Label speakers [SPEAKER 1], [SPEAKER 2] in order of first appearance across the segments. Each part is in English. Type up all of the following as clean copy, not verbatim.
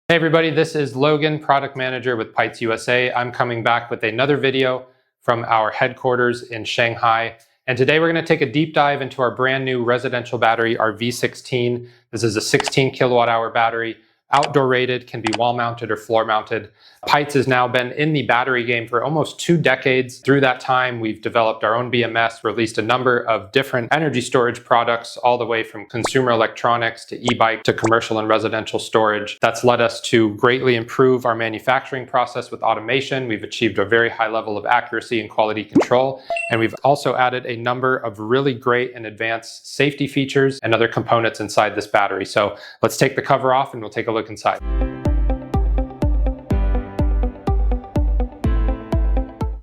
[SPEAKER 1] Hey everybody, this is Logan, product manager with Pytes USA. I'm coming back with another video from our headquarters in Shanghai. And today we're going to take a deep dive into our brand new residential battery, our V16. This is a 16 kilowatt hour battery, outdoor rated, can be wall mounted or floor mounted. Pytes has now been in the battery game for almost 2 decades. Through that time, we've developed our own BMS, released a number of different energy storage products, all the way from consumer electronics to e-bike to commercial and residential storage. That's led us to greatly improve our manufacturing process with automation. We've achieved a very high level of accuracy and quality control. And we've also added a number of really great and advanced safety features and other components inside this battery. So let's take the cover off and we'll take a look inside.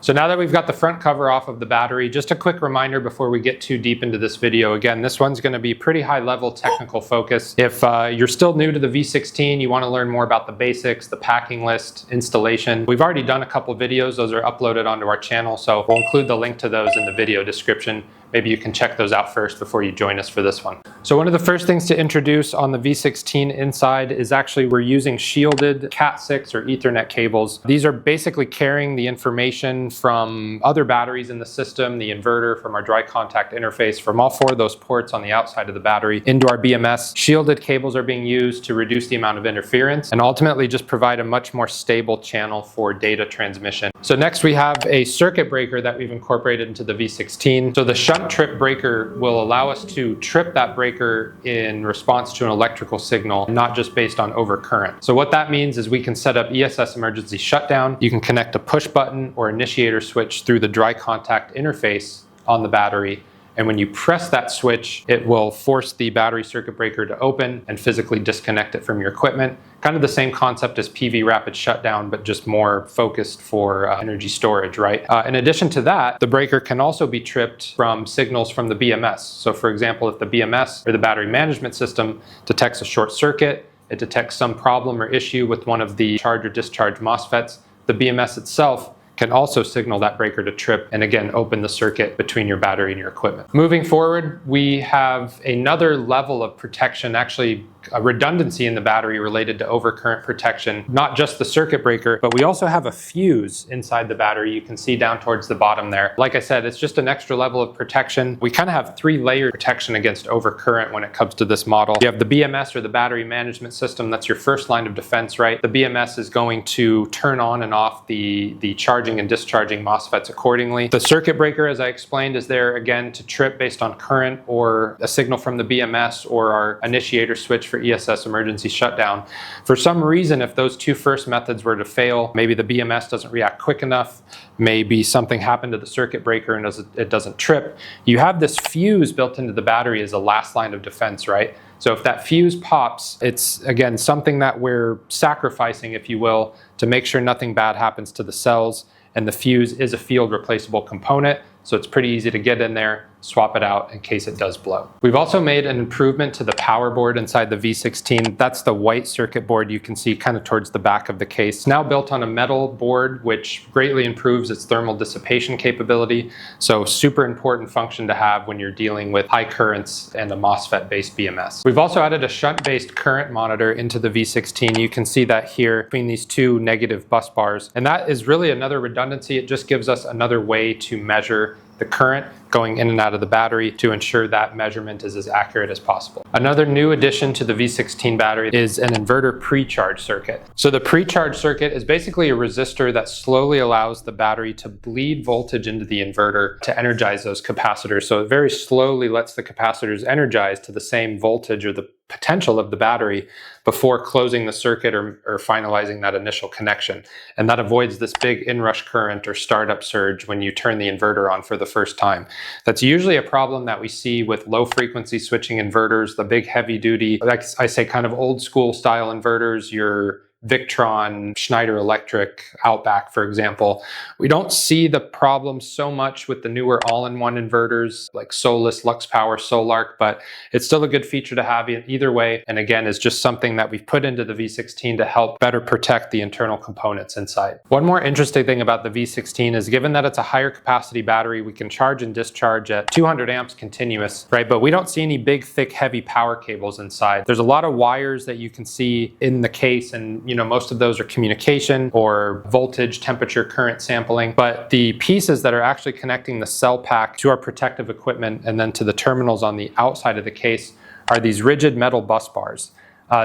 [SPEAKER 1] So now that we've got the front cover off of the battery, just a quick reminder before we get too deep into this video. Again, this one's going to be pretty high level technical focus. If you're still new to the V16, you want to learn more about the basics, the packing list, installation. We've already done a couple videos. Those are uploaded onto our channel. So we'll include the link to those in the video description. Maybe you can check those out first before you join us for this one. So one of the first things to introduce on the V16 inside is actually we're using shielded Cat6 or Ethernet cables. These are basically carrying the information from other batteries in the system, the inverter, from our dry contact interface, from all 4 of those ports on the outside of the battery into our BMS. Shielded cables are being used to reduce the amount of interference and ultimately just provide a much more stable channel for data transmission. So next we have a circuit breaker that we've incorporated into the V16. So the shunt trip breaker will allow us to trip that breaker in response to an electrical signal, not just based on overcurrent. So what that means is we can set up ESS emergency shutdown. You can connect a push button or initiator switch through the dry contact interface on the battery. And when you press that switch, it will force the battery circuit breaker to open and physically disconnect it from your equipment. Kind of the same concept as PV rapid shutdown, but just more focused for energy storage, right? In addition to that, the breaker can also be tripped from signals from the BMS. So for example, if the BMS or the battery management system detects a short circuit, it detects some problem or issue with one of the charge or discharge MOSFETs, the BMS itself can also signal that breaker to trip and again open the circuit between your battery and your equipment. Moving forward, we have another level of protection, actually a redundancy in the battery related to overcurrent protection, not just the circuit breaker, but we also have a fuse inside the battery. You can see down towards the bottom there. Like I said, it's just an extra level of protection. We kind of have 3-layer protection against overcurrent when it comes to this model. You have the BMS or the battery management system. That's your first line of defense, right? The BMS is going to turn on and off the charging and discharging MOSFETs accordingly. The circuit breaker, as I explained, is there again to trip based on current or a signal from the BMS or our initiator switch for ESS emergency shutdown. For some reason, if those 2 first methods were to fail, maybe the BMS doesn't react quick enough, maybe something happened to the circuit breaker and it doesn't trip, you have this fuse built into the battery as a last line of defense, right? So if that fuse pops, it's again something that we're sacrificing, if you will, to make sure nothing bad happens to the cells. And the fuse is a field replaceable component, so it's pretty easy to get in there, swap it out in case it does blow. We've also made an improvement to the power board inside the V16. That's the white circuit board you can see kind of towards the back of the case. It's now built on a metal board, which greatly improves its thermal dissipation capability. So super important function to have when you're dealing with high currents and a MOSFET-based BMS. We've also added a shunt-based current monitor into the V16. You can see that here between these 2 negative bus bars. And that is really another redundancy. It just gives us another way to measure the current going in and out of the battery to ensure that measurement is as accurate as possible. Another new addition to the V16 battery is an inverter pre-charge circuit. So the pre-charge circuit is basically a resistor that slowly allows the battery to bleed voltage into the inverter to energize those capacitors. So it very slowly lets the capacitors energize to the same voltage or the potential of the battery before closing the circuit or finalizing that initial connection. And that avoids this big inrush current or startup surge when you turn the inverter on for the first time. That's usually a problem that we see with low frequency switching inverters, the big heavy duty, like I say, kind of old school style inverters, your Victron, Schneider Electric, Outback, for example. We don't see the problem so much with the newer all-in-one inverters like Solus, Lux Power, Solarc, but it's still a good feature to have either way. And again, is just something that we've put into the V16 to help better protect the internal components inside. One more interesting thing about the V16 is given that it's a higher capacity battery, we can charge and discharge at 200 amps continuous, right? But we don't see any big, thick, heavy power cables inside. There's a lot of wires that you can see in the case, and most of those are communication or voltage, temperature, current sampling. But the pieces that are actually connecting the cell pack to our protective equipment and then to the terminals on the outside of the case are these rigid metal bus bars.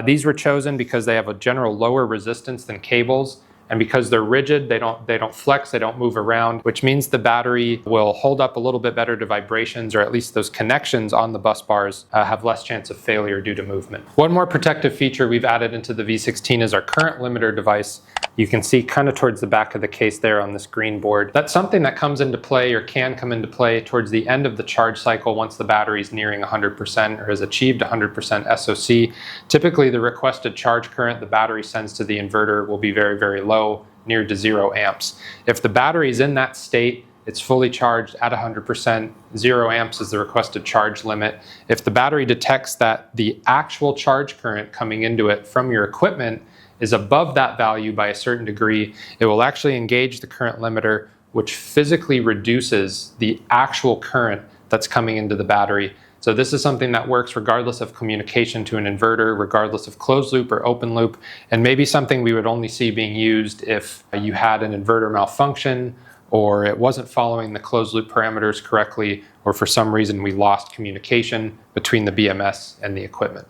[SPEAKER 1] These were chosen because they have a general lower resistance than cables. And because they're rigid, they don't flex, they don't move around, which means the battery will hold up a little bit better to vibrations, or at least those connections on the bus bars have less chance of failure due to movement. One more protective feature we've added into the V16 is our current limiter device. You can see kind of towards the back of the case there on this green board. That's something that comes into play or can come into play towards the end of the charge cycle once the battery is nearing 100% or has achieved 100% SOC. Typically, the requested charge current the battery sends to the inverter will be very, very low, near to 0 amps. If the battery is in that state, it's fully charged at 100%, 0 amps is the requested charge limit. If the battery detects that the actual charge current coming into it from your equipment is above that value by a certain degree, it will actually engage the current limiter, which physically reduces the actual current that's coming into the battery. So this is something that works regardless of communication to an inverter, regardless of closed loop or open loop, and maybe something we would only see being used if you had an inverter malfunction, or it wasn't following the closed loop parameters correctly, or for some reason we lost communication between the BMS and the equipment.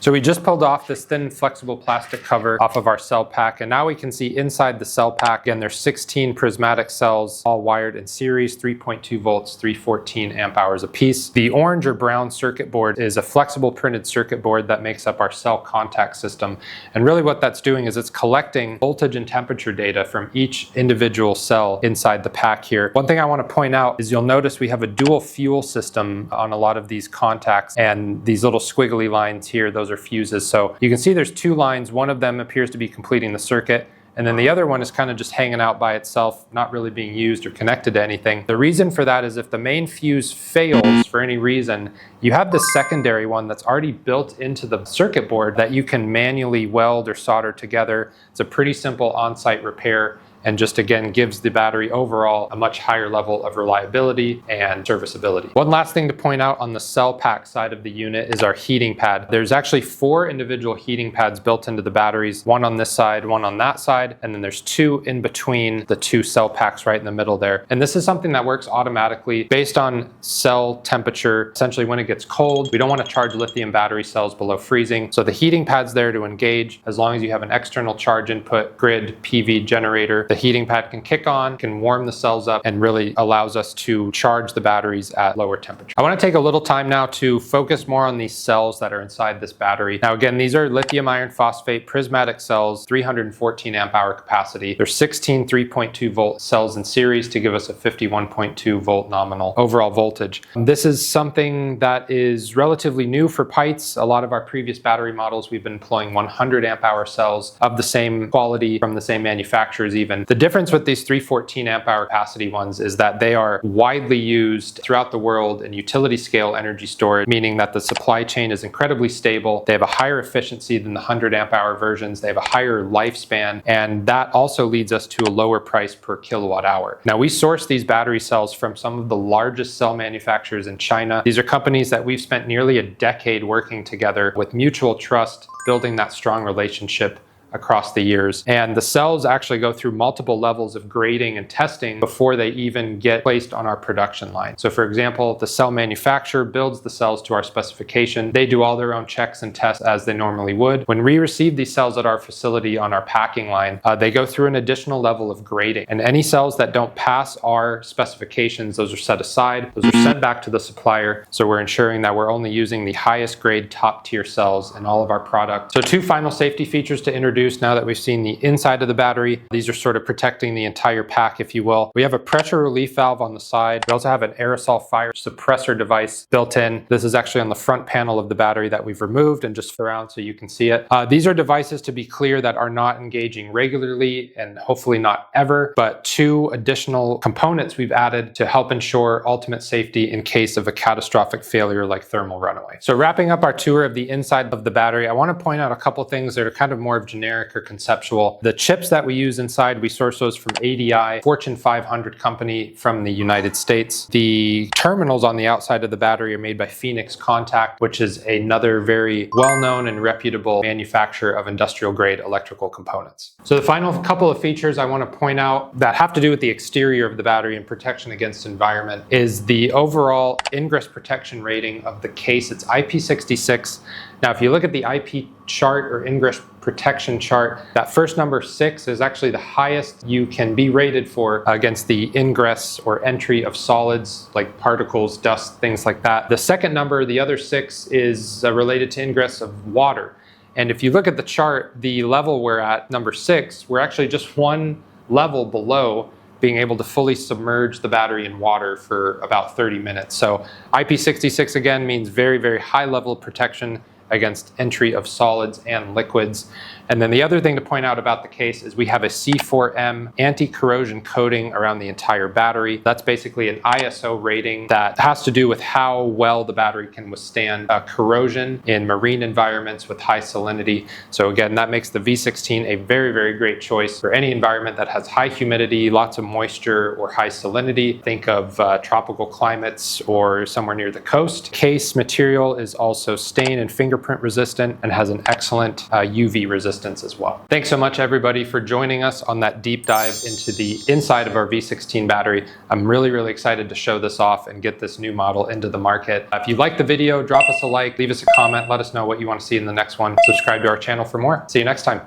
[SPEAKER 1] So we just pulled off this thin flexible plastic cover off of our cell pack, and now we can see inside the cell pack, again, there's 16 prismatic cells all wired in series, 3.2 volts, 314 amp hours apiece. The orange or brown circuit board is a flexible printed circuit board that makes up our cell contact system. And really what that's doing is it's collecting voltage and temperature data from each individual cell inside the pack here. One thing I want to point out is you'll notice we have a dual fuel system on a lot of these contacts, and these little squiggly lines here, those are fuses. So you can see there's 2 lines. One of them appears to be completing the circuit, and then the other one is kind of just hanging out by itself, not really being used or connected to anything. The reason for that is if the main fuse fails for any reason, you have this secondary one that's already built into the circuit board that you can manually weld or solder together. It's a pretty simple on-site repair, and just again gives the battery overall a much higher level of reliability and serviceability. One last thing to point out on the cell pack side of the unit is our heating pad. There's actually 4 individual heating pads built into the batteries, one on this side, one on that side, and then there's 2 in between the 2 cell packs right in the middle there. And this is something that works automatically based on cell temperature. Essentially when it gets cold, we don't want to charge lithium battery cells below freezing. So the heating pad's there to engage as long as you have an external charge input, grid, PV generator. The heating pad can kick on, can warm the cells up, and really allows us to charge the batteries at lower temperature. I want to take a little time now to focus more on these cells that are inside this battery. Now again, these are lithium iron phosphate prismatic cells, 314 amp hour capacity. There's 16 3.2 volt cells in series to give us a 51.2 volt nominal overall voltage. This is something that is relatively new for Pytes. A lot of our previous battery models, we've been employing 100 amp hour cells of the same quality from the same manufacturers even. The difference with these 314 amp hour capacity ones is that they are widely used throughout the world in utility scale energy storage, meaning that the supply chain is incredibly stable. They have a higher efficiency than the 100 amp hour versions. They have a higher lifespan, and that also leads us to a lower price per kilowatt hour. Now we source these battery cells from some of the largest cell manufacturers in China. These are companies that we've spent nearly a decade working together with mutual trust, building that strong relationship across the years. And the cells actually go through multiple levels of grading and testing before they even get placed on our production line. So for example, the cell manufacturer builds the cells to our specification. They do all their own checks and tests as they normally would. When we receive these cells at our facility on our packing line, they go through an additional level of grading. And any cells that don't pass our specifications, those are set aside. Those are sent back to the supplier. So we're ensuring that we're only using the highest grade top tier cells in all of our products. So 2 final safety features to introduce now that we've seen the inside of the battery. These are sort of protecting the entire pack, if you will. We have a pressure relief valve on the side. We also have an aerosol fire suppressor device built in. This is actually on the front panel of the battery that we've removed and just around so you can see it. These are devices, to be clear, that are not engaging regularly and hopefully not ever, but 2 additional components we've added to help ensure ultimate safety in case of a catastrophic failure like thermal runaway. So wrapping up our tour of the inside of the battery, I want to point out a couple things that are kind of more of generic generic or conceptual. The chips that we use inside, we source those from ADI, Fortune 500 company from the United States. The terminals on the outside of the battery are made by Phoenix Contact, which is another very well-known and reputable manufacturer of industrial grade electrical components. So the final couple of features I want to point out that have to do with the exterior of the battery and protection against environment is the overall ingress protection rating of the case. It's IP66. Now, if you look at the IP chart or ingress protection chart, that first number 6 is actually the highest you can be rated for against the ingress or entry of solids like particles, dust, things like that. The second number, the other 6, is related to ingress of water. And if you look at the chart, the level we're at, number 6, we're actually just one level below being able to fully submerge the battery in water for about 30 minutes. So IP66 again means very, very high level of protection against entry of solids and liquids. And then the other thing to point out about the case is we have a C4M anti-corrosion coating around the entire battery. That's basically an ISO rating that has to do with how well the battery can withstand corrosion in marine environments with high salinity. So again, that makes the V16 a very, very great choice for any environment that has high humidity, lots of moisture, or high salinity. Think of tropical climates or somewhere near the coast. Case material is also stain and fingerprint resistant and has an excellent UV resistance as well. Thanks so much everybody for joining us on that deep dive into the inside of our V16 battery. I'm really, really excited to show this off and get this new model into the market. If you liked the video, drop us a like, leave us a comment, let us know what you want to see in the next one. Subscribe to our channel for more. See you next time.